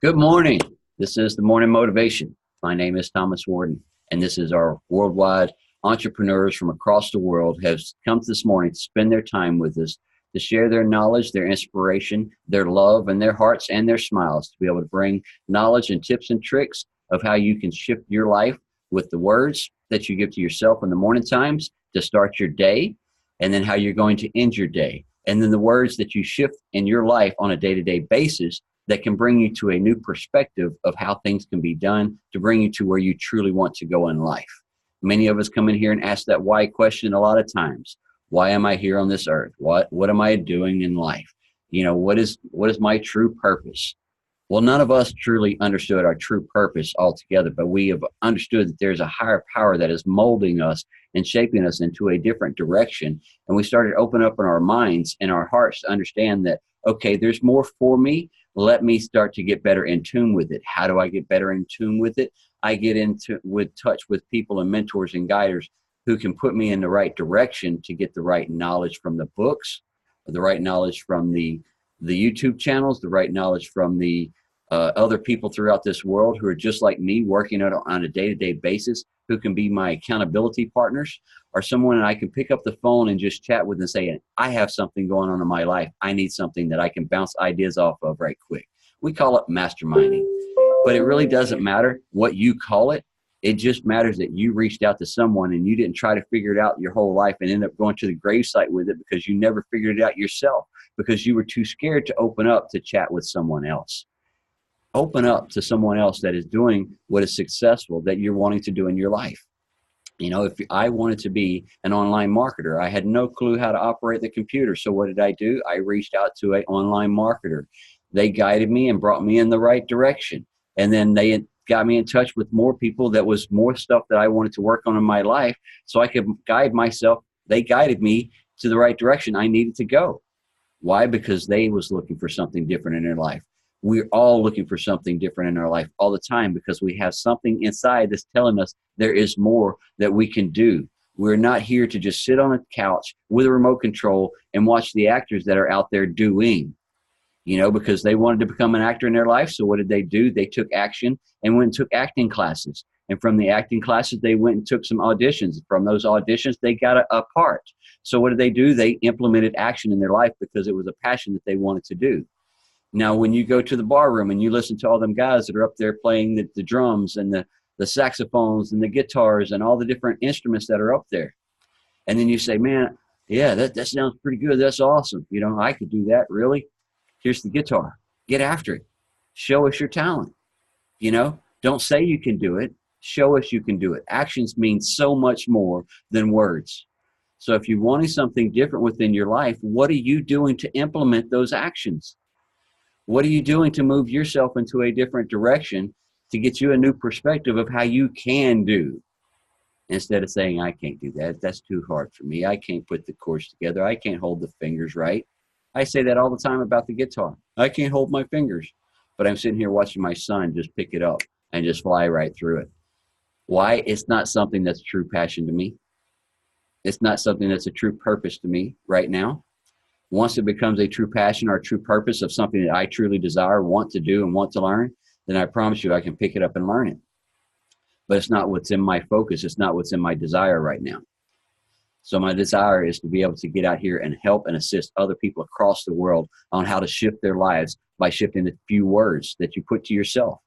Good morning. This is the Morning Motivation. My name is Thomas Warden, and this is our worldwide entrepreneurs from across the world have come this morning to spend their time with us, to share their knowledge, their inspiration, their love, and their hearts and their smiles, to be able to bring knowledge and tips and tricks of how you can shift your life with the words that you give to yourself in the morning times to start your day, and then how you're going to end your day. And then the words that you shift in your life on a day-to-day basis that can bring you to a new perspective of how things can be done to bring you to where you truly want to go in life. Many of us come in here and ask that why question a lot of times. Why am I here on this earth? What am I doing in life? What is my true purpose? Well, none of us truly understood our true purpose altogether, but we have understood that there's a higher power that is molding us and shaping us into a different direction. And we started opening up in our minds and our hearts to understand that, okay, there's more for me. Let me start to get better in tune with it. How do I get better in tune with it? I get with touch with people and mentors and guiders who can put me in the right direction to get the right knowledge from the books, the right knowledge from the YouTube channels, the right knowledge from the other people throughout this world who are just like me, working on a day-to-day basis, who can be my accountability partners, or someone I can pick up the phone and just chat with and say, I have something going on in my life. I need something that I can bounce ideas off of right quick. We call it masterminding, but it really doesn't matter what you call it. It just matters that you reached out to someone and you didn't try to figure it out your whole life and end up going to the gravesite with it because you never figured it out yourself because you were too scared to open up to chat with someone else. Open up to someone else that is doing what is successful that you're wanting to do in your life. If I wanted to be an online marketer, I had no clue how to operate the computer. So what did I do? I reached out to an online marketer. They guided me and brought me in the right direction. And then they got me in touch with more people that was more stuff that I wanted to work on in my life so I could guide myself. They guided me to the right direction I needed to go. Why? Because they was looking for something different in their life. We're all looking for something different in our life all the time because we have something inside that's telling us there is more that we can do. We're not here to just sit on a couch with a remote control and watch the actors that are out there doing, because they wanted to become an actor in their life. So what did they do? They took action and went and took acting classes. And from the acting classes, they went and took some auditions. From those auditions, they got a part. So what did they do? They implemented action in their life because it was a passion that they wanted to do. Now, when you go to the bar room and you listen to all them guys that are up there playing the drums and the saxophones and the guitars and all the different instruments that are up there, and then you say, man, yeah, that sounds pretty good. That's awesome. I could do that. Really? Here's the guitar. Get after it. Show us your talent. Don't say you can do it. Show us you can do it. Actions mean so much more than words. So if you're wanting something different within your life, what are you doing to implement those actions? What are you doing to move yourself into a different direction to get you a new perspective of how you can do? Instead of saying, I can't do that. That's too hard for me. I can't put the chords together. I can't hold the fingers right. I say that all the time about the guitar. I can't hold my fingers. But I'm sitting here watching my son just pick it up and just fly right through it. Why? It's not something that's true passion to me. It's not something that's a true purpose to me right now. Once it becomes a true passion or a true purpose of something that I truly desire, want to do, and want to learn, then I promise you I can pick it up and learn it. But it's not what's in my focus. It's not what's in my desire right now. So my desire is to be able to get out here and help and assist other people across the world on how to shift their lives by shifting the few words that you put to yourself,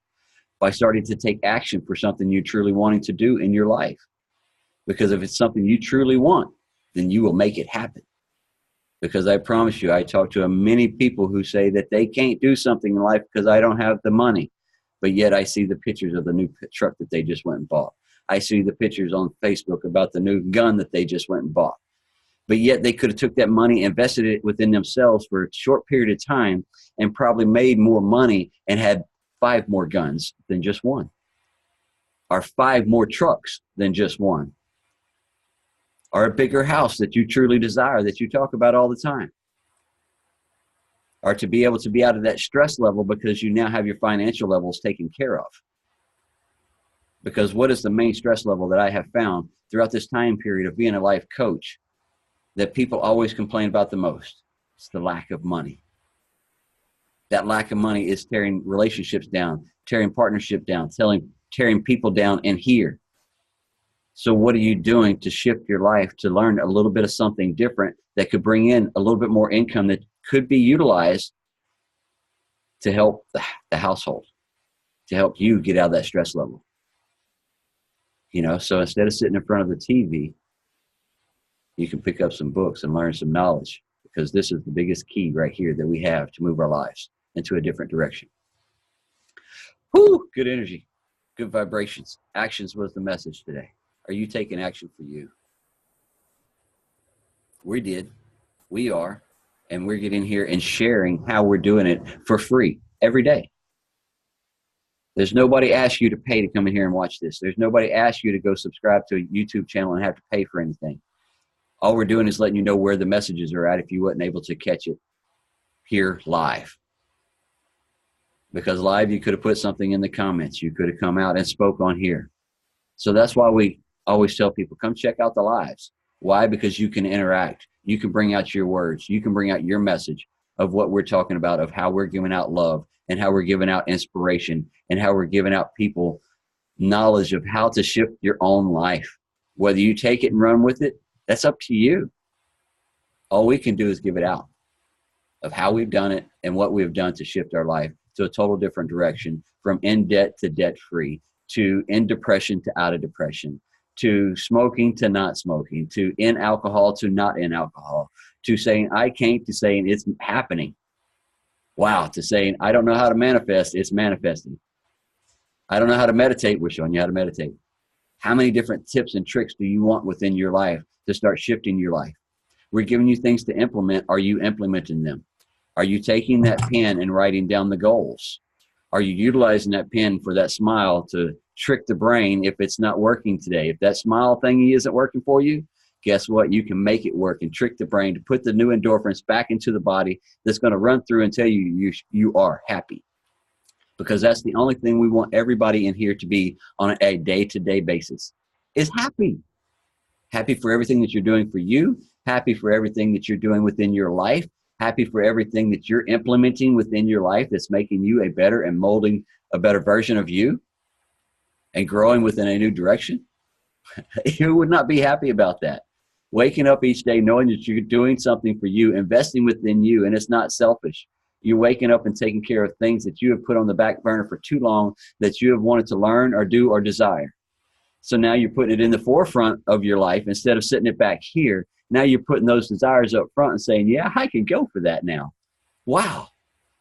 by starting to take action for something you're truly wanting to do in your life. Because if it's something you truly want, then you will make it happen. Because I promise you, I talk to many people who say that they can't do something in life because I don't have the money. But yet I see the pictures of the new truck that they just went and bought. I see the pictures on Facebook about the new gun that they just went and bought. But yet they could have took that money, invested it within themselves for a short period of time and probably made more money and had 5 more guns than just one. Or 5 more trucks than just one. Or a bigger house that you truly desire, that you talk about all the time. Or to be able to be out of that stress level because you now have your financial levels taken care of. Because what is the main stress level that I have found throughout this time period of being a life coach that people always complain about the most? It's the lack of money. That lack of money is tearing relationships down, tearing partnership down, tearing people down in here. So what are you doing to shift your life to learn a little bit of something different that could bring in a little bit more income that could be utilized to help the household, to help you get out of that stress level? So instead of sitting in front of the TV, you can pick up some books and learn some knowledge, because this is the biggest key right here that we have to move our lives into a different direction. Whew, good energy, good vibrations. Actions was the message today. Are you taking action for you? We did. We are. And we're getting here and sharing how we're doing it for free every day. There's nobody asked you to pay to come in here and watch this. There's nobody asked you to go subscribe to a YouTube channel and have to pay for anything. All we're doing is letting you know where the messages are at if you wasn't able to catch it here live. Because live, you could have put something in the comments. You could have come out and spoke on here. So that's why we always tell people, come check out the lives. Why? Because you can interact. You can bring out your words. You can bring out your message of what we're talking about, of how we're giving out love and how we're giving out inspiration and how we're giving out people knowledge of how to shift your own life. Whether you take it and run with it, that's up to you. All we can do is give it out of how we've done it and what we've done to shift our life to a total different direction, from in debt to debt free, to in depression to out of depression, to smoking to not smoking, to in alcohol to not in alcohol, to saying I can't, to saying it's happening. Wow, to saying I don't know how to manifest, it's manifesting. I don't know how to meditate, we're showing you how to meditate. How many different tips and tricks do you want within your life to start shifting your life? We're giving you things to implement. Are you implementing them? Are you taking that pen and writing down the goals? Are you utilizing that pen for that smile to trick the brain if it's not working today? If that smile thingy isn't working for you, guess what? You can make it work and trick the brain to put the new endorphins back into the body that's going to run through and tell you you are happy. Because that's the only thing we want everybody in here to be on a day-to-day basis, is happy. Happy for everything that you're doing for you. Happy for everything that you're doing within your life. Happy for everything that you're implementing within your life that's making you a better and molding a better version of you and growing within a new direction. You would not be happy about that. Waking up each day knowing that you're doing something for you, investing within you, and it's not selfish. You're waking up and taking care of things that you have put on the back burner for too long that you have wanted to learn or do or desire. So now you're putting it in the forefront of your life instead of sitting it back here. Now you're putting those desires up front and saying, yeah, I can go for that now. Wow.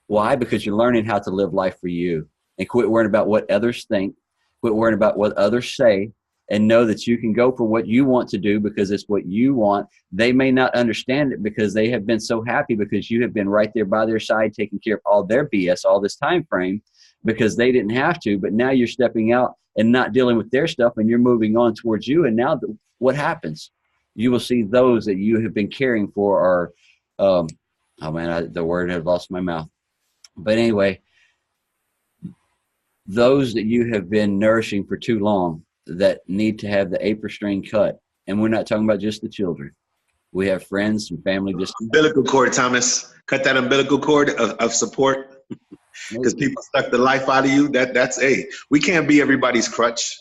Why? Because you're learning how to live life for you, and quit worrying about what others think, quit worrying about what others say, and know that you can go for what you want to do because it's what you want. They may not understand it because they have been so happy because you have been right there by their side taking care of all their BS all this time frame because they didn't have to. But now you're stepping out and not dealing with their stuff, and you're moving on towards you. And now what happens? You will see those that you have been caring for are, the word had lost my mouth. But anyway, those that you have been nourishing for too long that need to have the apron string cut. And we're not talking about just the children. We have friends and family. Umbilical cord, Thomas. Cut that umbilical cord of support. Because people suck the life out of you. We can't be everybody's crutch.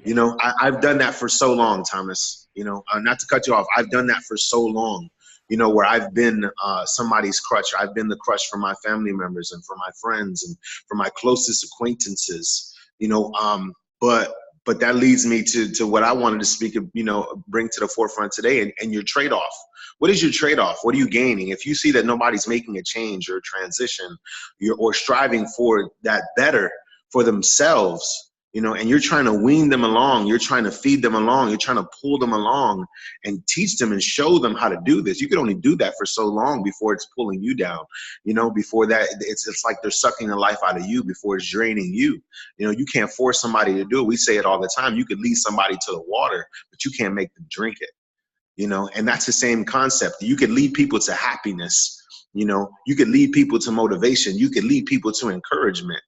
I've done that for so long, Thomas. Not to cut you off. I've done that for so long. Where I've been somebody's crutch. I've been the crutch for my family members and for my friends and for my closest acquaintances. But that leads me to what I wanted to speak of, bring to the forefront today, and your trade-off. What is your trade-off? What are you gaining? If you see that nobody's making a change or a transition, or striving for that better for themselves, and you're trying to wean them along, you're trying to feed them along, you're trying to pull them along and teach them and show them how to do this. You can only do that for so long before it's pulling you down. Before that, it's like they're sucking the life out of you before it's draining you. You can't force somebody to do it. We say it all the time. You could lead somebody to the water, but you can't make them drink it. And that's the same concept. You could lead people to happiness. You could lead people to motivation. You could lead people to encouragement.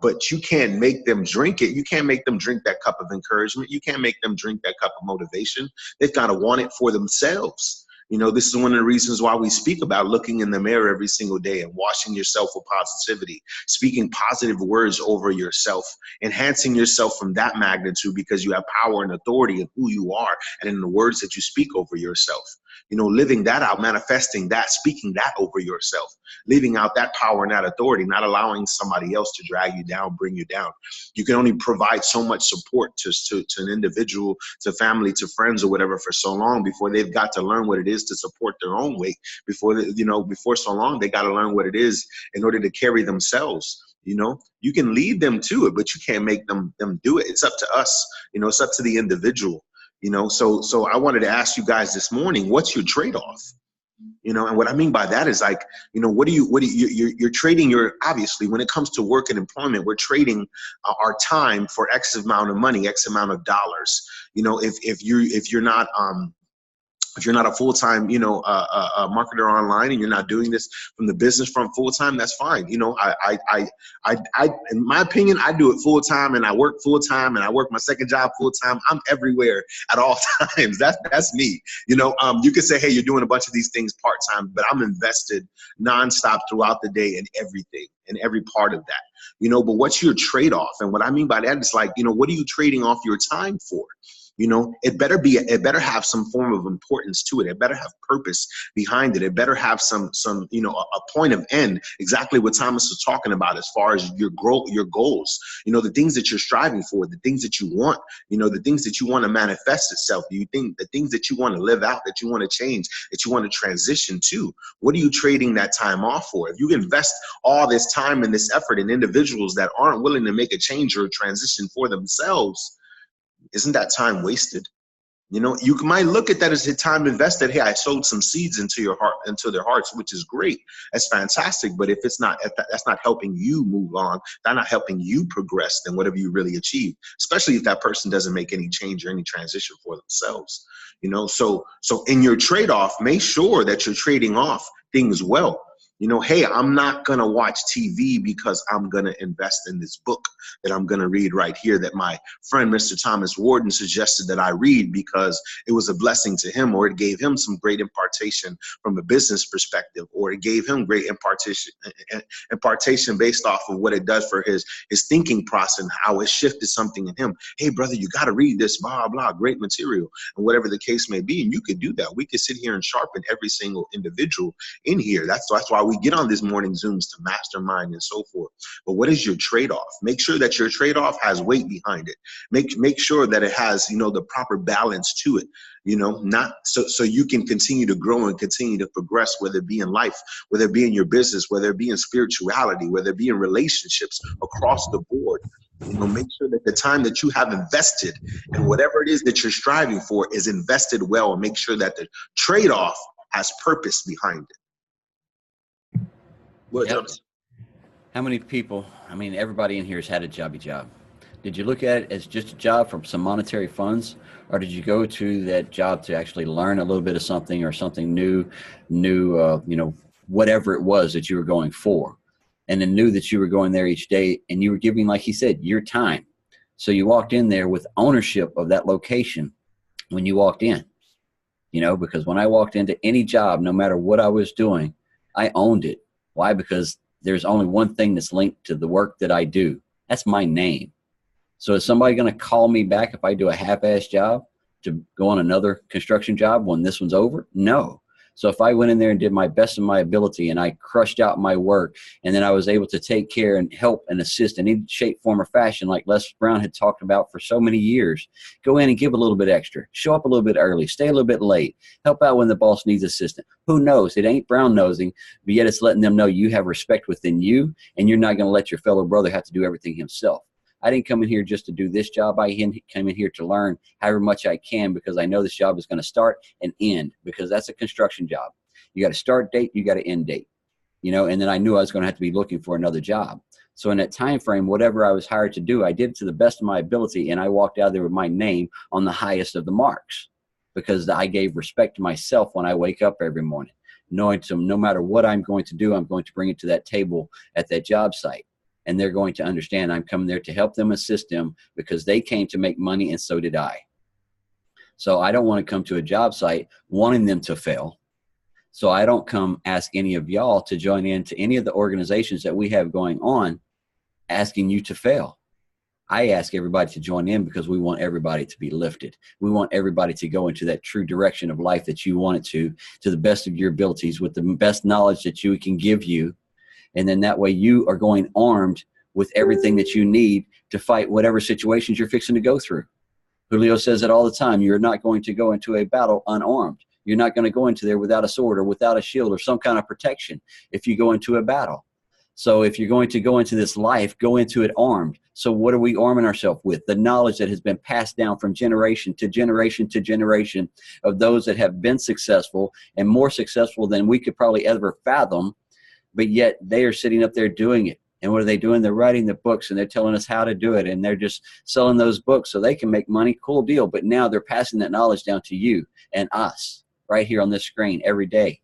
But you can't make them drink it. You can't make them drink that cup of encouragement. You can't make them drink that cup of motivation. They've got to want it for themselves. You know, this is one of the reasons why we speak about looking in the mirror every single day and washing yourself with positivity, speaking positive words over yourself, enhancing yourself from that magnitude, because you have power and authority in who you are and in the words that you speak over yourself. You know, living that out, manifesting that, speaking that over yourself, living out that power and that authority, not allowing somebody else to drag you down, bring you down. You can only provide so much support to an individual, to family, to friends or whatever for so long before they've got to learn what it is to support their own weight. Before so long, they got to learn what it is in order to carry themselves. You know, you can lead them to it, but you can't make them do it. It's up to us. You know, it's up to the individual. You know, so I wanted to ask you guys this morning, what's your trade-off? You know, and what I mean by that is, like, you know, you're trading obviously when it comes to work and employment, we're trading our time for X amount of money, X amount of dollars. You know, if you're not a full-time, a marketer online, and you're not doing this from the business front full-time, that's fine. You know, I, in my opinion, I do it full-time, and I work full-time, and I work my second job full-time. I'm everywhere at all times. That's me. You know, you could say, hey, you're doing a bunch of these things part-time, but I'm invested nonstop throughout the day in everything and every part of that. You know, but what's your trade-off? And what I mean by that is, like, you know, what are you trading off your time for? You know, it better have some form of importance to it. It better have purpose behind it. It better have some, a point of end, exactly what Thomas was talking about as far as your goals, you know, the things that you're striving for, the things that you want, you know, the things that you want to manifest itself. Do you think the things that you want to live out, that you want to change, that you want to transition to? What are you trading that time off for? If you invest all this time and this effort in individuals that aren't willing to make a change or a transition for themselves, isn't that time wasted? You know, you might look at that as a time invested. Hey, I sowed some seeds into your heart, into their hearts, which is great. That's fantastic. But if that's not helping you move on, that's not helping you progress, then what have you really achieved? Especially if that person doesn't make any change or any transition for themselves. You know, so in your trade-off, make sure that you're trading off things well. You know, hey, I'm not going to watch TV because I'm going to invest in this book that I'm going to read right here that my friend, Mr. Thomas Warden, suggested that I read because it was a blessing to him, or it gave him some great impartation from a business perspective, or it gave him great impartation based off of what it does for his thinking process and how it shifted something in him. Hey, brother, you got to read this, blah, blah, great material, and whatever the case may be. And you could do that. We could sit here and sharpen every single individual in here. That's why we get on these morning Zooms to mastermind and so forth. But what is your trade-off? Make sure that your trade-off has weight behind it. Make sure that it has, you know, the proper balance to it, you know, not so you can continue to grow and continue to progress, whether it be in life, whether it be in your business, whether it be in spirituality, whether it be in relationships across the board. You know, make sure that the time that you have invested and whatever it is that you're striving for is invested well, and make sure that the trade-off has purpose behind it. Yep. How many people, I mean, everybody in here has had a jobby job. Did you look at it as just a job for some monetary funds, or did you go to that job to actually learn a little bit of something or something new, you know, whatever it was that you were going for, and then knew that you were going there each day and you were giving, like he said, your time. So you walked in there with ownership of that location when you walked in, you know, because when I walked into any job, no matter what I was doing, I owned it. Why? Because there's only one thing that's linked to the work that I do. That's my name. So is somebody going to call me back if I do a half-ass job to go on another construction job when this one's over? No. So if I went in there and did my best of my ability and I crushed out my work, and then I was able to take care and help and assist in any shape, form, or fashion, like Les Brown had talked about for so many years, go in and give a little bit extra, show up a little bit early, stay a little bit late, help out when the boss needs assistance. Who knows? It ain't brown nosing, but yet it's letting them know you have respect within you, and you're not going to let your fellow brother have to do everything himself. I didn't come in here just to do this job. I came in here to learn however much I can, because I know this job is going to start and end, because that's a construction job. You got a start date, you got an end date, you know, and then I knew I was going to have to be looking for another job. So in that time frame, whatever I was hired to do, I did to the best of my ability, and I walked out there with my name on the highest of the marks, because I gave respect to myself when I wake up every morning, knowing no matter what I'm going to do, I'm going to bring it to that table at that job site. And they're going to understand I'm coming there to help them, assist them, because they came to make money, and so did I. So I don't want to come to a job site wanting them to fail. So I don't come ask any of y'all to join into any of the organizations that we have going on asking you to fail. I ask everybody to join in because we want everybody to be lifted. We want everybody to go into that true direction of life that you want it to the best of your abilities, with the best knowledge that you can give you. And then that way you are going armed with everything that you need to fight whatever situations you're fixing to go through. Julio says it all the time. You're not going to go into a battle unarmed. You're not going to go into there without a sword or without a shield or some kind of protection if you go into a battle. So if you're going to go into this life, go into it armed. So what are we arming ourselves with? The knowledge that has been passed down from generation to generation to generation of those that have been successful and more successful than we could probably ever fathom, but yet they are sitting up there doing it. And what are they doing? They're writing the books and they're telling us how to do it. And they're just selling those books so they can make money. Cool deal. But now they're passing that knowledge down to you and us right here on this screen every day.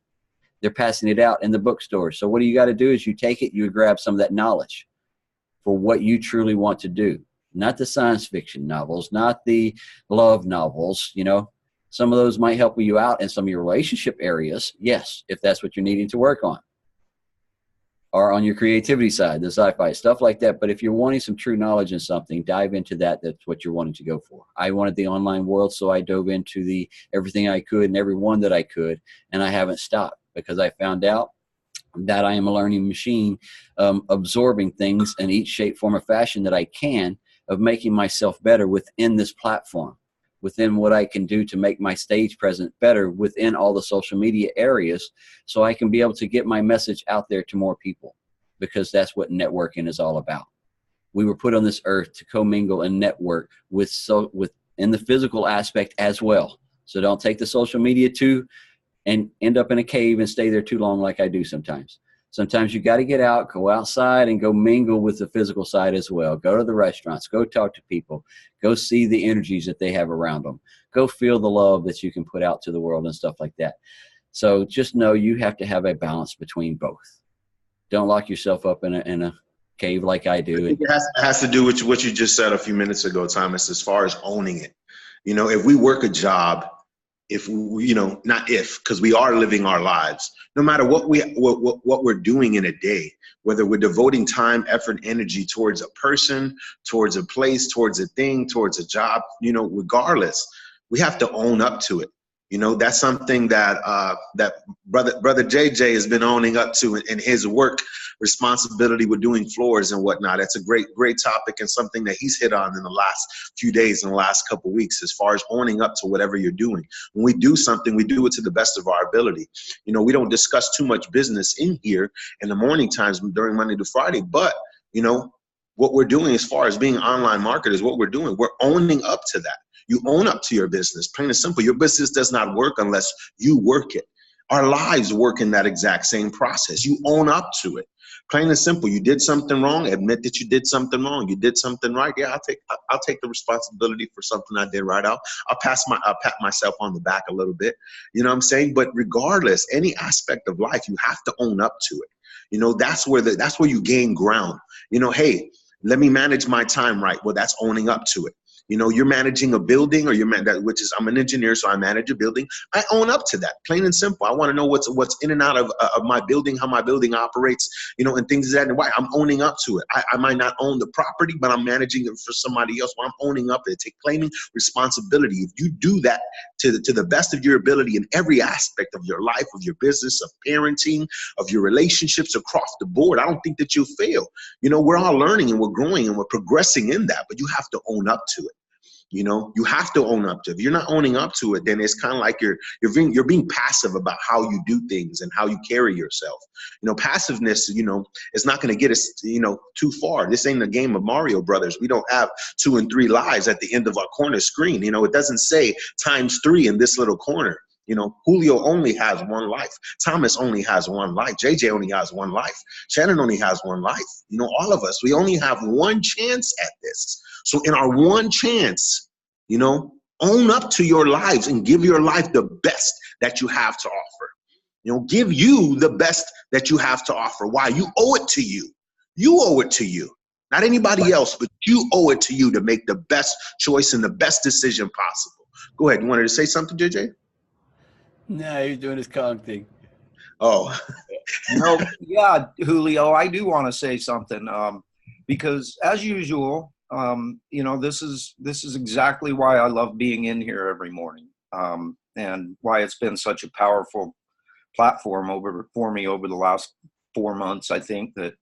They're passing it out in the bookstores. So what do you got to do is you take it, you grab some of that knowledge for what you truly want to do. Not the science fiction novels, not the love novels. You know, some of those might help you out in some of your relationship areas. Yes, if that's what you're needing to work on. Or on your creativity side, the sci-fi, stuff like that. But if you're wanting some true knowledge in something, dive into that. That's what you're wanting to go for. I wanted the online world, so I dove into the everything I could and everyone that I could, and I haven't stopped because I found out that I am a learning machine, absorbing things in each shape, form, or fashion that I can, of making myself better within this platform, within what I can do to make my stage presence better within all the social media areas, so I can be able to get my message out there to more people, because that's what networking is all about. We were put on this earth to commingle and network with in the physical aspect as well. So don't take the social media and end up in a cave and stay there too long like I do sometimes. Sometimes you got to get out, go outside, and go mingle with the physical side as well. Go to the restaurants, go talk to people, go see the energies that they have around them. Go feel the love that you can put out to the world and stuff like that. So just know you have to have a balance between both. Don't lock yourself up in a cave like I do. It has to do with what you just said a few minutes ago, Thomas, as far as owning it. You know, if we work a job, because we are living our lives, no matter what we're doing in a day, whether we're devoting time, effort, energy towards a person, towards a place, towards a thing, towards a job, regardless, we have to own up to it. That's something that that brother JJ has been owning up to in his work responsibility with doing floors and whatnot. That's a great topic, and something that he's hit on in the last few days, in the last couple of weeks, as far as owning up to whatever you're doing. When we do something, we do it to the best of our ability. We don't discuss too much business in here in the morning times during Monday to Friday, but what we're doing as far as being online marketers, what we're doing, we're owning up to that. You own up to your business, plain and simple. Your business does not work unless you work it. Our lives work in that exact same process. You own up to it, plain and simple. You did something wrong, admit that you did something wrong. You did something right. Yeah, I'll take the responsibility for something I did right. I'll pat myself on the back a little bit. You know what I'm saying? But regardless, any aspect of life, you have to own up to it. That's where you gain ground. Hey, let me manage my time right. Well, that's owning up to it. You're managing a building, or I'm an engineer, so I manage a building. I own up to that, plain and simple. I want to know what's in and out of my building, how my building operates, and things of that. And why I'm owning up to it. I might not own the property, but I'm managing it for somebody else. Well, I'm owning up to it, claiming responsibility. If you do that to the best of your ability in every aspect of your life, of your business, of parenting, of your relationships across the board, I don't think that you'll fail. We're all learning and we're growing and we're progressing in that, but you have to own up to it. You have to own up to it. If you're not owning up to it, then it's kind of like you're being passive about how you do things and how you carry yourself. Passiveness, is not going to get us, too far. This ain't a game of Mario Brothers. We don't have 2 and 3 lives at the end of our corner screen. It doesn't say ×3 in this little corner. Julio only has one life. Thomas only has one life. JJ only has one life. Shannon only has one life. All of us, we only have one chance at this. So in our one chance, own up to your lives and give your life the best that you have to offer. Give you the best that you have to offer. Why? You owe it to you. You owe it to you. Not anybody else, but you owe it to you to make the best choice and the best decision possible. Go ahead. You wanted to say something, JJ? No, he's doing his Kong thing. Oh, Yeah, Julio, I do want to say something, because as usual, this is exactly why I love being in here every morning, and why it's been such a powerful platform for me over the last 4 months. I think that,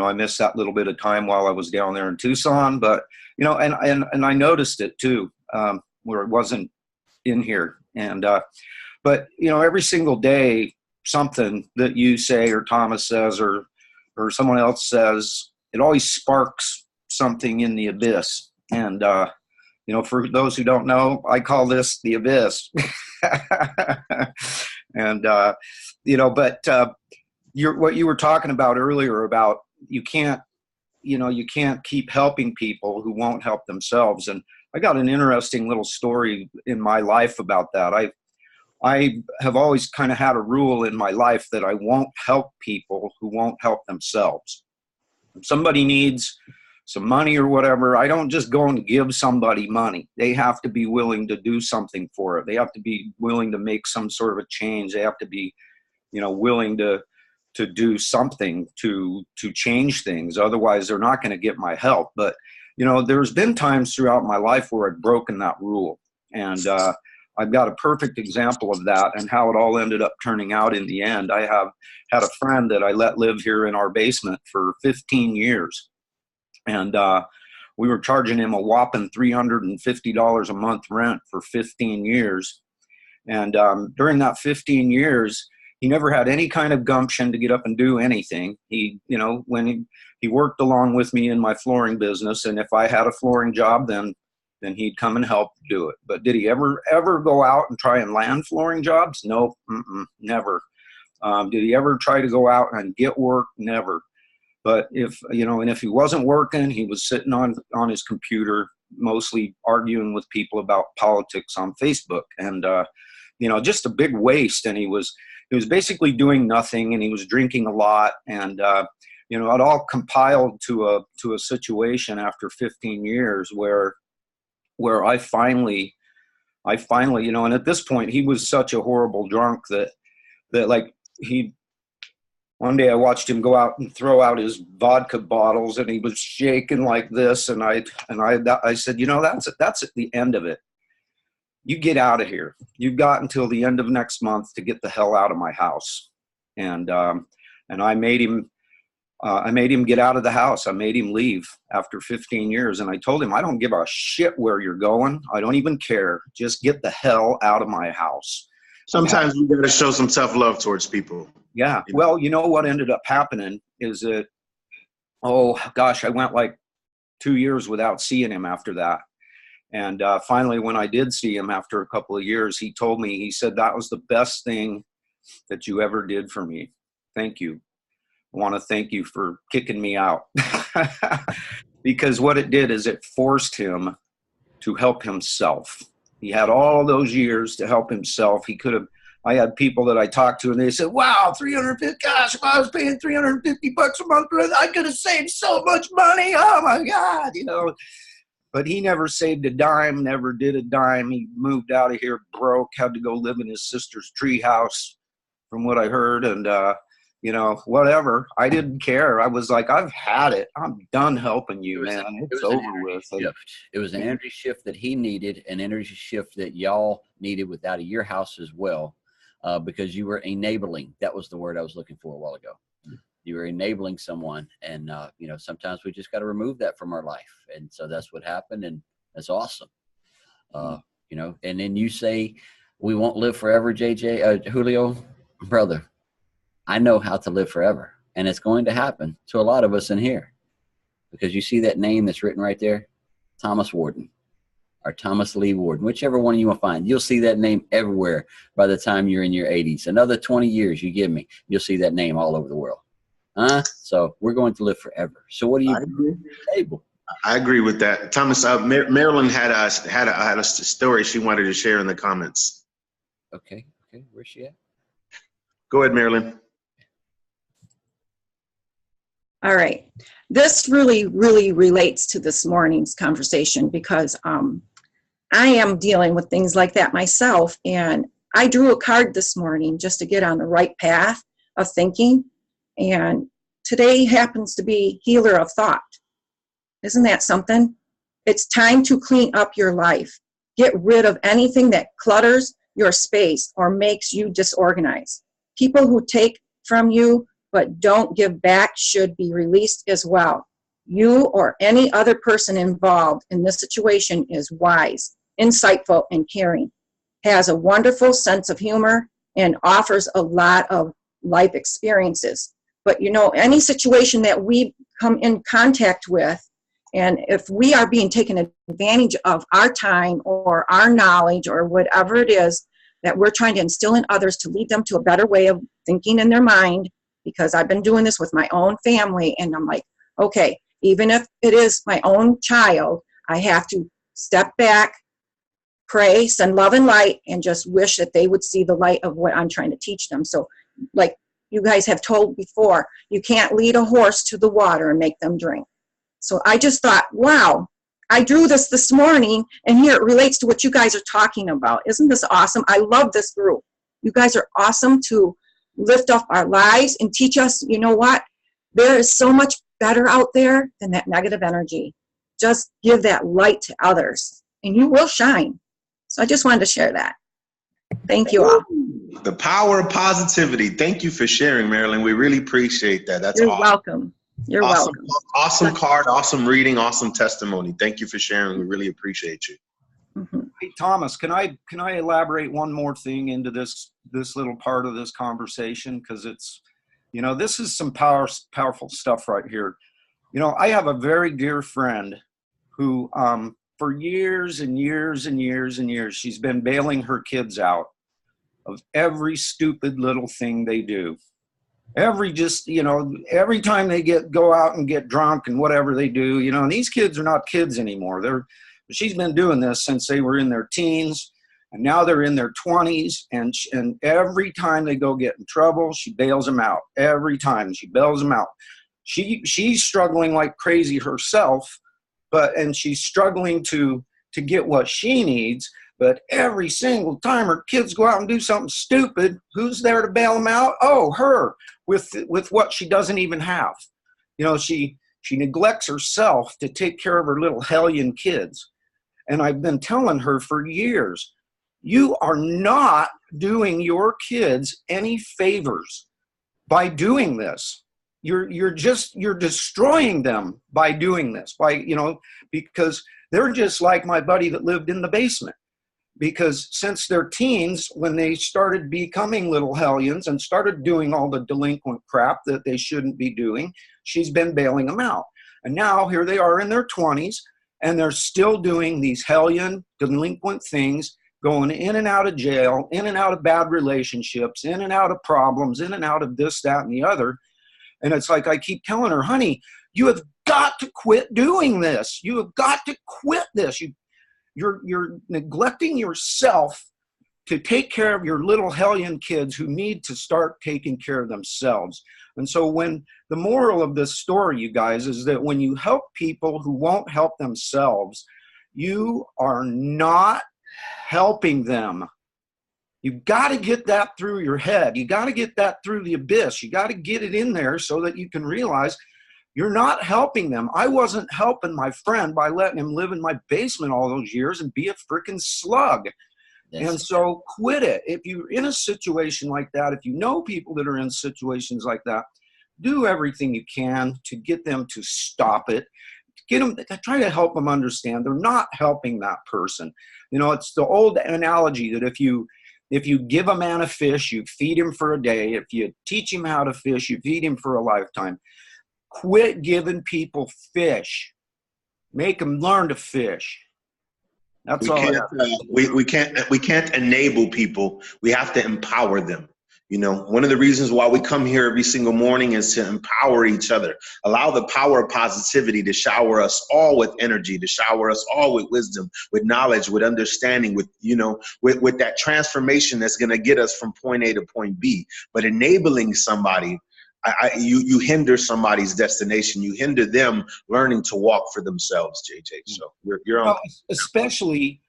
I missed that little bit of time while I was down there in Tucson, but, and I noticed it too, where it wasn't in here. And, but, every single day, something that you say or Thomas says or someone else says, it always sparks something in the abyss. And, for those who don't know, I call this the abyss. And, but what you were talking about earlier about you can't keep helping people who won't help themselves. And I got an interesting little story in my life about that. I have always kind of had a rule in my life that I won't help people who won't help themselves. If somebody needs some money or whatever, I don't just go and give somebody money. They have to be willing to do something for it. They have to be willing to make some sort of a change. They have to be, willing to do something to change things. Otherwise, they're not going to get my help. But, there's been times throughout my life where I've broken that rule. And I've got a perfect example of that and how it all ended up turning out in the end. I have had a friend that I let live here in our basement for 15 years. And we were charging him a whopping $350 a month rent for 15 years. And during that 15 years, he never had any kind of gumption to get up and do anything. He, when he worked along with me in my flooring business, and if I had a flooring job, then he'd come and help do it. But did he ever go out and try and land flooring jobs? Nope, never. Did he ever try to go out and get work? Never. But if he wasn't working, he was sitting on his computer, mostly arguing with people about politics on Facebook, and just a big waste. And he was basically doing nothing, and he was drinking a lot, and it all compiled to a situation after 15 years where I finally, and at this point he was such a horrible drunk that like one day I watched him go out and throw out his vodka bottles, and he was shaking like this. And I said, that's at the end of it. You get out of here. You've got until the end of next month to get the hell out of my house. And I made him get out of the house. I made him leave after 15 years. And I told him, I don't give a shit where you're going. I don't even care. Just get the hell out of my house. Sometimes we got to show some tough love towards people. Yeah. Well, what ended up happening is that, I went like 2 years without seeing him after that. And finally, when I did see him after a couple of years, he told me, he said, that was the best thing that you ever did for me. Thank you. I want to thank you for kicking me out. Because what it did is it forced him to help himself. He had all those years to help himself. I had people that I talked to, and they said, wow, 350, gosh, if I was paying $350 a month, I could have saved so much money. Oh my God, But he never saved a dime, never did a dime. He moved out of here broke, had to go live in his sister's treehouse, from what I heard. And, whatever. I didn't care. I was like, I've had it. I'm done helping you, man. It's over with. It was an energy shift that he needed, an energy shift that y'all needed out of your house as well, because you were enabling. That was the word I was looking for a while ago. You were enabling someone, and sometimes we just got to remove that from our life, and so that's what happened, and that's awesome. And then you say we won't live forever, Julio, brother. I know how to live forever, and it's going to happen to a lot of us in here, because you see that name that's written right there, Thomas Warden, or Thomas Lee Warden, whichever one you will find. You'll see that name everywhere by the time you're in your 80s. Another 20 years, you give me, you'll see that name all over the world. So we're going to live forever. So what do you do? I agree with that. Thomas, Marilyn had a story she wanted to share in the comments. Okay. Where's she at? Go ahead, Marilyn. All right. This really, really relates to this morning's conversation, because I am dealing with things like that myself. And I drew a card this morning just to get on the right path of thinking. And today happens to be healer of thought. Isn't that something? It's time to clean up your life. Get rid of anything that clutters your space or makes you disorganized. People who take from you but don't give back should be released as well. You or any other person involved in this situation is wise, insightful, and caring, has a wonderful sense of humor, and offers a lot of life experiences. But you know, any situation that we come in contact with, and if we are being taken advantage of our time or our knowledge or whatever it is that we're trying to instill in others to lead them to a better way of thinking in their mind, because I've been doing this with my own family, and I'm like, okay, even if it is my own child, I have to step back, pray, send love and light, and just wish that they would see the light of what I'm trying to teach them. So like you guys have told before, you can't lead a horse to the water and make them drink. So I just thought, wow, I drew this morning, and here it relates to what you guys are talking about. Isn't this awesome? I love this group. You guys are awesome to lift up our lives and teach us, you know what? There is so much better out there than that negative energy. Just give that light to others, and you will shine. So I just wanted to share that. Thank you all. The power of positivity. Thank you for sharing, Marilyn. We really appreciate that. That's You're awesome. welcome. You're Awesome. welcome. Awesome card, awesome reading, awesome testimony. Thank you for sharing. We really appreciate you. Mm-hmm. Hey, Thomas, can I elaborate one more thing into this little part of this conversation? Because it's, you know, this is some powerful stuff right here. You know, I have a very dear friend who, for years and years and years and years, she's been bailing her kids out of every stupid little thing they do. Every time they go out and get drunk and whatever they do, you know, and these kids are not kids anymore. She's been doing this since they were in their teens, and now they're in their 20s, and every time they go get in trouble, she bails them out. Every time she bails them out. She's struggling like crazy herself, and she's struggling to get what she needs. But every single time her kids go out and do something stupid, who's there to bail them out? Oh, her, with what she doesn't even have. You know, she neglects herself to take care of her little hellion kids. And I've been telling her for years, you are not doing your kids any favors by doing this. You're destroying them by doing this, because they're just like my buddy that lived in the basement. Because since they're teens, when they started becoming little hellions and started doing all the delinquent crap that they shouldn't be doing, she's been bailing them out. And now here they are in their 20s, and they're still doing these hellion, delinquent things, going in and out of jail, in and out of bad relationships, in and out of problems, in and out of this, that, and the other. And it's like I keep telling her, honey, you have got to quit doing this. You have got to quit this. You're neglecting yourself to take care of your little hellion kids who need to start taking care of themselves. And so when the moral of this story, you guys, is that when you help people who won't help themselves, you are not helping them. You've got to get that through your head. You got to get that through the abyss. You got to get it in there so that you can realize you're not helping them. I wasn't helping my friend by letting him live in my basement all those years and be a freaking slug. Yes. And so quit it. If you're in a situation like that, if you know people that are in situations like that, do everything you can to get them to stop it. Get them, try to help them understand they're not helping that person. You know, it's the old analogy that if you give a man a fish, you feed him for a day. If you teach him how to fish, you feed him for a lifetime. Quit giving people fish. Make them learn to fish. That's all. We can't enable people. We have to empower them. You know, one of the reasons why we come here every single morning is to empower each other. Allow the power of positivity to shower us all with energy, to shower us all with wisdom, with knowledge, with understanding, with that transformation that's going to get us from point A to point B. But enabling somebody, you hinder somebody's destination. You hinder them learning to walk for themselves, JJ. So you're on. Well, especially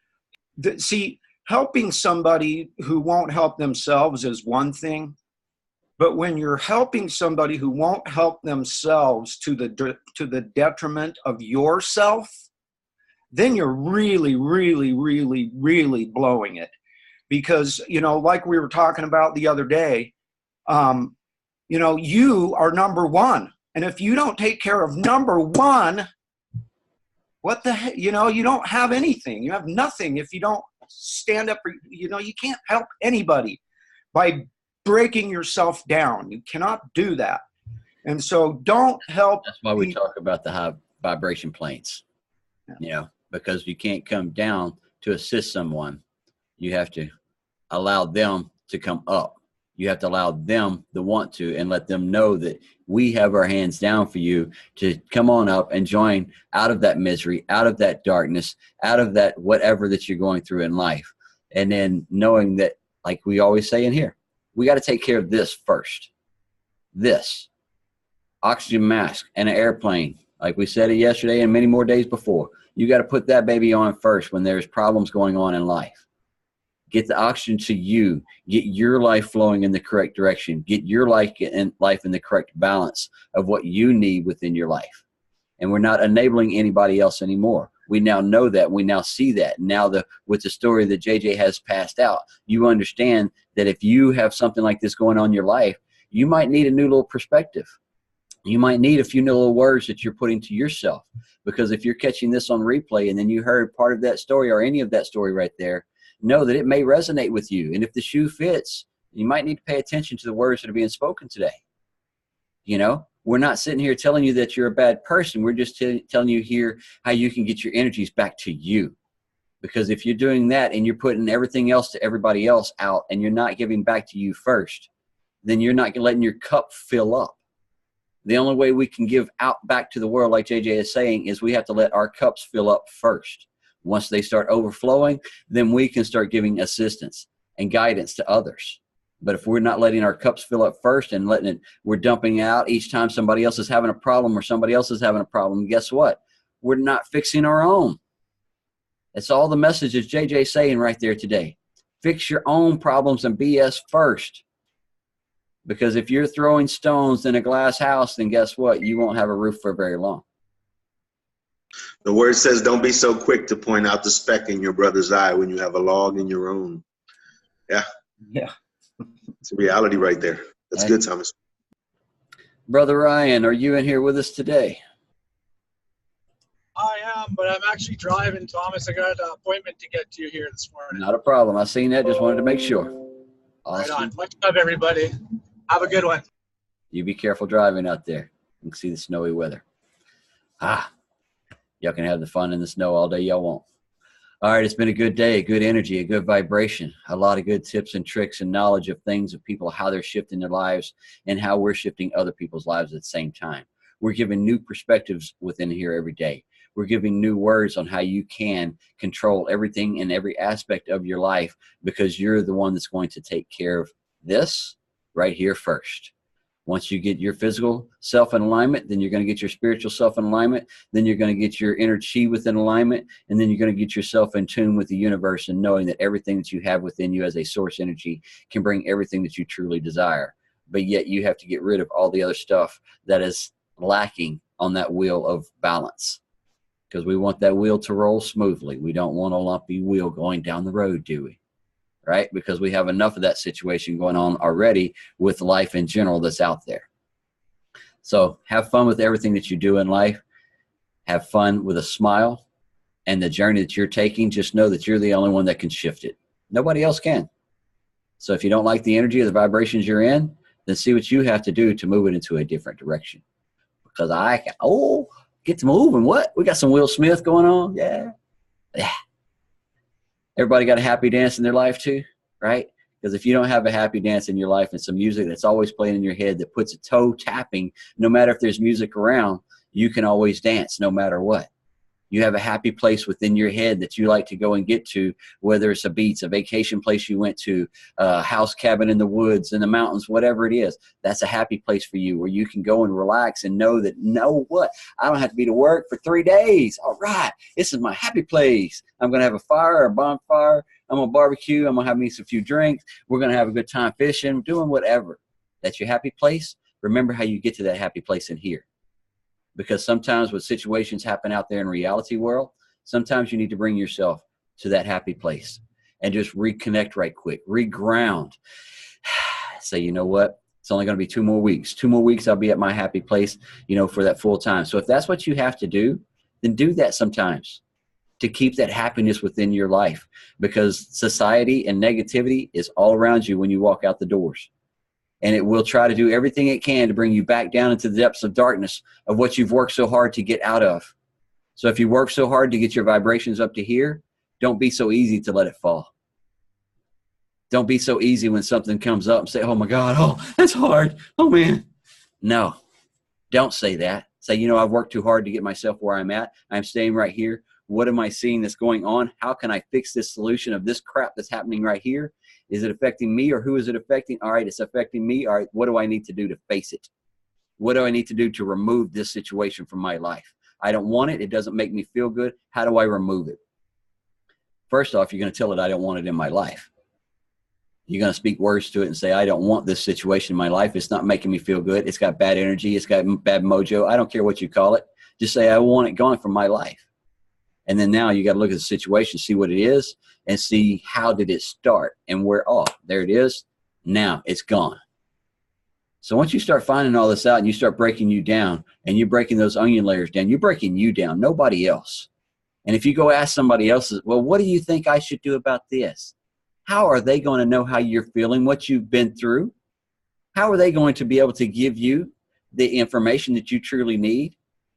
See, helping somebody who won't help themselves is one thing, but when you're helping somebody who won't help themselves to the detriment of yourself, then you're really, really, really, really blowing it. Because, you know, like we were talking about the other day, you know, you are number one. And if you don't take care of number one, what the heck, you know, you don't have anything. You have nothing if you don't stand up. You know, you can't help anybody by breaking yourself down. You cannot do that. And so don't help. That's why we talk about the high vibration planes, you know, because you can't come down to assist someone. You have to allow them to come up. You have to allow them to want to, and let them know that we have our hands down for you to come on up and join out of that misery, out of that darkness, out of that whatever that you're going through in life. And then knowing that, like we always say in here, we got to take care of this first. This oxygen mask and an airplane, like we said it yesterday and many more days before, you got to put that baby on first when there's problems going on in life. Get the oxygen to you. Get your life flowing in the correct direction. Get your life in the correct balance of what you need within your life. And we're not enabling anybody else anymore. We now know that. We now see that. Now with the story that JJ has passed out, you understand that if you have something like this going on in your life, you might need a new little perspective. You might need a few new little words that you're putting to yourself. Because if you're catching this on replay and then you heard part of that story or any of that story right there, know that it may resonate with you. And if the shoe fits, you might need to pay attention to the words that are being spoken today. You know, we're not sitting here telling you that you're a bad person. We're just telling you here how you can get your energies back to you. Because if you're doing that and you're putting everything else to everybody else out and you're not giving back to you first, then you're not letting your cup fill up. The only way we can give out back to the world, like JJ is saying, is we have to let our cups fill up first. Once they start overflowing, then we can start giving assistance and guidance to others. But if we're not letting our cups fill up first and we're dumping out each time somebody else is having a problem or somebody else is having a problem, guess what? We're not fixing our own. That's all the messages JJ's saying right there today. Fix your own problems and BS first. Because if you're throwing stones in a glass house, then guess what? You won't have a roof for very long. The word says, don't be so quick to point out the speck in your brother's eye when you have a log in your own. Yeah. Yeah. It's a reality right there. That's good, Thomas. Brother Ryan, are you in here with us today? I am, but I'm actually driving, Thomas. I got an appointment to get to here this morning. Not a problem. I seen that. Just wanted to make sure. Awesome. Right on. Much love, everybody. Have a good one. You be careful driving out there. You can see the snowy weather. Y'all can have the fun in the snow all day y'all want. All right, it's been a good day, a good energy, a good vibration, a lot of good tips and tricks and knowledge of things, of people, how they're shifting their lives and how we're shifting other people's lives at the same time. We're giving new perspectives within here every day. We're giving new words on how you can control everything and every aspect of your life because you're the one that's going to take care of this right here first. Once you get your physical self in alignment, then you're going to get your spiritual self in alignment. Then you're going to get your inner chi within alignment. And then you're going to get yourself in tune with the universe and knowing that everything that you have within you as a source energy can bring everything that you truly desire. But yet you have to get rid of all the other stuff that is lacking on that wheel of balance. Because we want that wheel to roll smoothly. We don't want a lumpy wheel going down the road, do we? Right? Because we have enough of that situation going on already with life in general that's out there. So have fun with everything that you do in life. Have fun with a smile. And the journey that you're taking, just know that you're the only one that can shift it. Nobody else can. So if you don't like the energy or the vibrations you're in, then see what you have to do to move it into a different direction. Because get to moving. What? We got some Will Smith going on. Yeah. Everybody got a happy dance in their life too, right? Because if you don't have a happy dance in your life and some music that's always playing in your head that puts a toe tapping, no matter if there's music around, you can always dance no matter what. You have a happy place within your head that you like to go and get to, whether it's a beach, a vacation place you went to, a house cabin in the woods, in the mountains, whatever it is. That's a happy place for you where you can go and relax and know that, I don't have to be to work for 3 days. All right, this is my happy place. I'm going to have a fire, a bonfire. I'm going to barbecue. I'm going to have me a few drinks. We're going to have a good time fishing, doing whatever. That's your happy place. Remember how you get to that happy place in here. Because sometimes when situations happen out there in reality world, sometimes you need to bring yourself to that happy place and just reconnect right quick, reground. Say, you know what? It's only going to be 2 more weeks. 2 more weeks, I'll be at my happy place, for that full time. So if that's what you have to do, then do that sometimes to keep that happiness within your life, because society and negativity is all around you when you walk out the doors. And it will try to do everything it can to bring you back down into the depths of darkness of what you've worked so hard to get out of. So if you work so hard to get your vibrations up to here, don't be so easy to let it fall. Don't be so easy when something comes up and say, oh my God, oh, that's hard. Oh man. No, don't say that. Say, I've worked too hard to get myself where I'm at. I'm staying right here. What am I seeing that's going on? How can I fix this solution of this crap that's happening right here? Is it affecting me, or who is it affecting? All right, it's affecting me. All right, what do I need to do to face it? What do I need to do to remove this situation from my life? I don't want it. It doesn't make me feel good. How do I remove it? First off, you're going to tell it, I don't want it in my life. You're going to speak words to it and say, I don't want this situation in my life. It's not making me feel good. It's got bad energy. It's got bad mojo. I don't care what you call it. Just say, I want it gone from my life. And then now you got to look at the situation, see what it is, and see how did it start and where, there it is. Now it's gone. So once you start finding all this out and you start breaking you down and you're breaking those onion layers down, you're breaking you down, nobody else. And if you go ask somebody else, well, what do you think I should do about this? How are they going to know how you're feeling, what you've been through? How are they going to be able to give you the information that you truly need?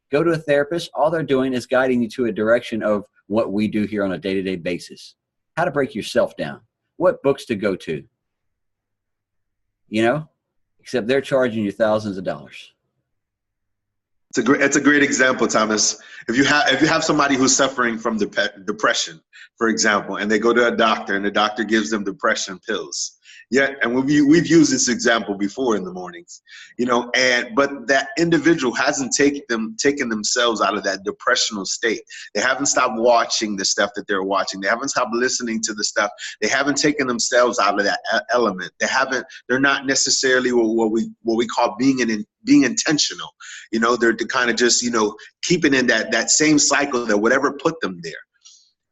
Go to a therapist. All they're doing is guiding you to a direction of what we do here on a day-to-day basis. How to break yourself down. What books to go to. Except they're charging you thousands of dollars. It's a great example, Thomas. If you have somebody who's suffering from depression, for example, and they go to a doctor and the doctor gives them depression pills. Yeah, and we've used this example before in the mornings, but that individual hasn't taken themselves out of that depressional state. They haven't stopped watching the stuff that they're watching. They haven't stopped listening to the stuff. They haven't taken themselves out of that element. They're not necessarily what we call being intentional. They're kind of just, keeping in that same cycle that whatever put them there.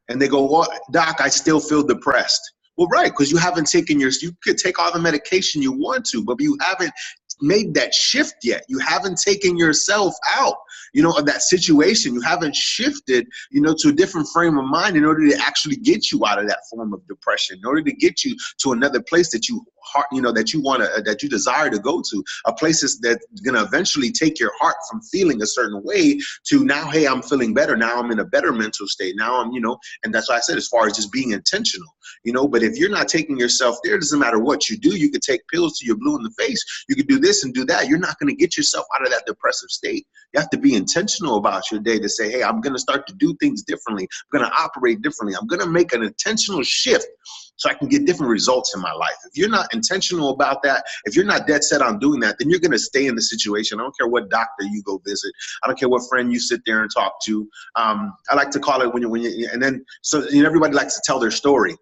And they go, well, doc, I still feel depressed. Well, right, because you haven't you could take all the medication you want to, but you haven't made that shift yet. You haven't taken yourself out, of that situation. You haven't shifted, to a different frame of mind in order to actually get you out of that form of depression, in order to get you to another place that you desire to go to, a place that's going to eventually take your heart from feeling a certain way to now, hey, I'm feeling better. Now I'm in a better mental state. Now I'm, and that's why I said, as far as just being intentional, but if you're not taking yourself there, it doesn't matter what you do. You could take pills till you're blue in the face. You could do this and do that. You're not going to get yourself out of that depressive state. You have to be intentional about your day to say, hey, I'm going to start to do things differently. I'm going to operate differently. I'm going to make an intentional shift so I can get different results in my life. If you're not intentional about that, if you're not dead set on doing that, then you're going to stay in the situation. I don't care what doctor you go visit. I don't care what friend you sit there and talk to. I like to call it everybody likes to tell their story.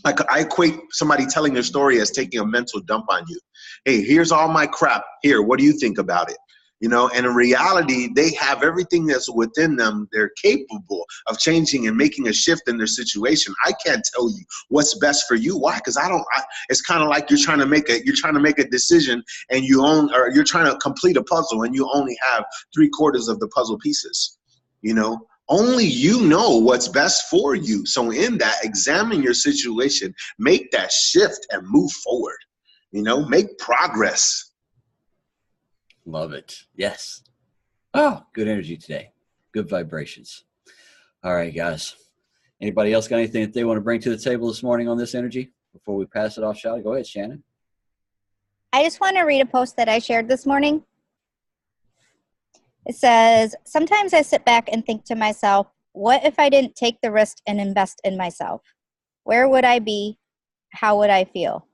Like I equate somebody telling their story as taking a mental dump on you. Hey, here's all my crap. Here, what do you think about it? And in reality, they have everything that's within them. They're capable of changing and making a shift in their situation. I can't tell you what's best for you. Why? Because it's kind of like you're trying to make a decision and you're trying to complete a puzzle and you only have 3/4 of the puzzle pieces. Only you know what's best for you. So in that, examine your situation, make that shift and move forward. Make progress. Love it. Yes. Oh, good energy today. Good vibrations. All right, guys. Anybody else got anything that they want to bring to the table this morning on this energy before we pass it off, Shally? Go ahead, Shannon. I just want to read a post that I shared this morning. It says, sometimes I sit back and think to myself, What if I didn't take the risk and invest in myself? Where would I be? How would I feel?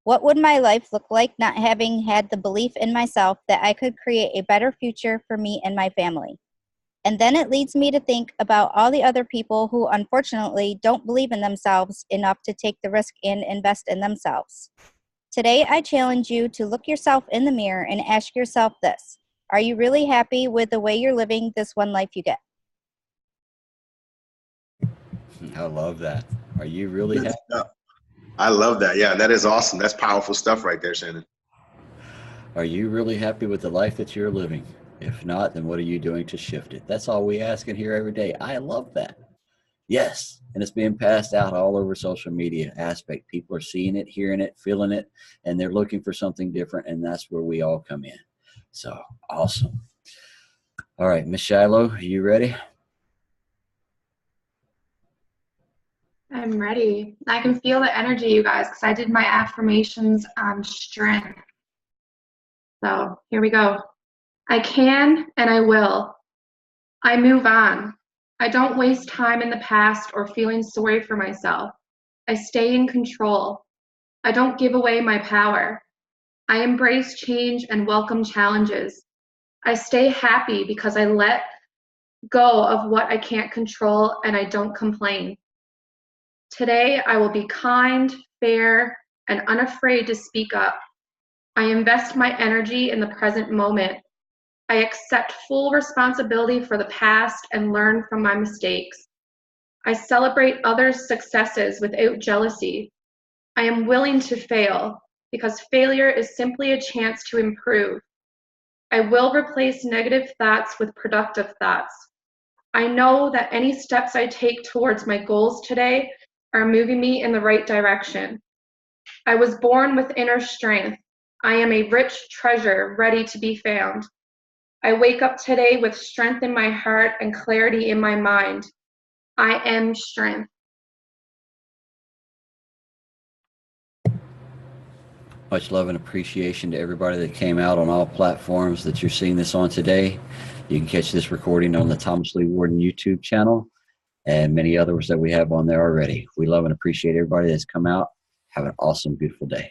What would my life look like not having had the belief in myself that I could create a better future for me and my family? And then it leads me to think about all the other people who unfortunately don't believe in themselves enough to take the risk and invest in themselves. Today, I challenge you to look yourself in the mirror and ask yourself this: are you really happy with the way you're living this one life you get? I love that. Are you really happy? I love that. Yeah, that is awesome. That's powerful stuff right there, Shannon. Are you really happy with the life that you're living? If not, then what are you doing to shift it? That's all we ask in here every day. I love that. Yes. And it's being passed out all over social media aspect. People are seeing it, hearing it, feeling it, and they're looking for something different. And that's where we all come in. So awesome. All right, Miss Shiloh, are you ready? I'm ready. I can feel the energy, you guys, because I did my affirmations on strength. So here we go. I can and I will. I move on. I don't waste time in the past or feeling sorry for myself. I stay in control. I don't give away my power. I embrace change and welcome challenges. I stay happy because I let go of what I can't control and I don't complain. Today, I will be kind, fair, and unafraid to speak up. I invest my energy in the present moment. I accept full responsibility for the past and learn from my mistakes. I celebrate others' successes without jealousy. I am willing to fail because failure is simply a chance to improve. I will replace negative thoughts with productive thoughts. I know that any steps I take towards my goals today are moving me in the right direction. I was born with inner strength. I am a rich treasure ready to be found. I wake up today with strength in my heart and clarity in my mind. I am strength. Much love and appreciation to everybody that came out on all platforms that you're seeing this on today. You can catch this recording on the Thomas Lee Warden YouTube channel and many others that we have on there already. We love and appreciate everybody that's come out. Have an awesome, beautiful day.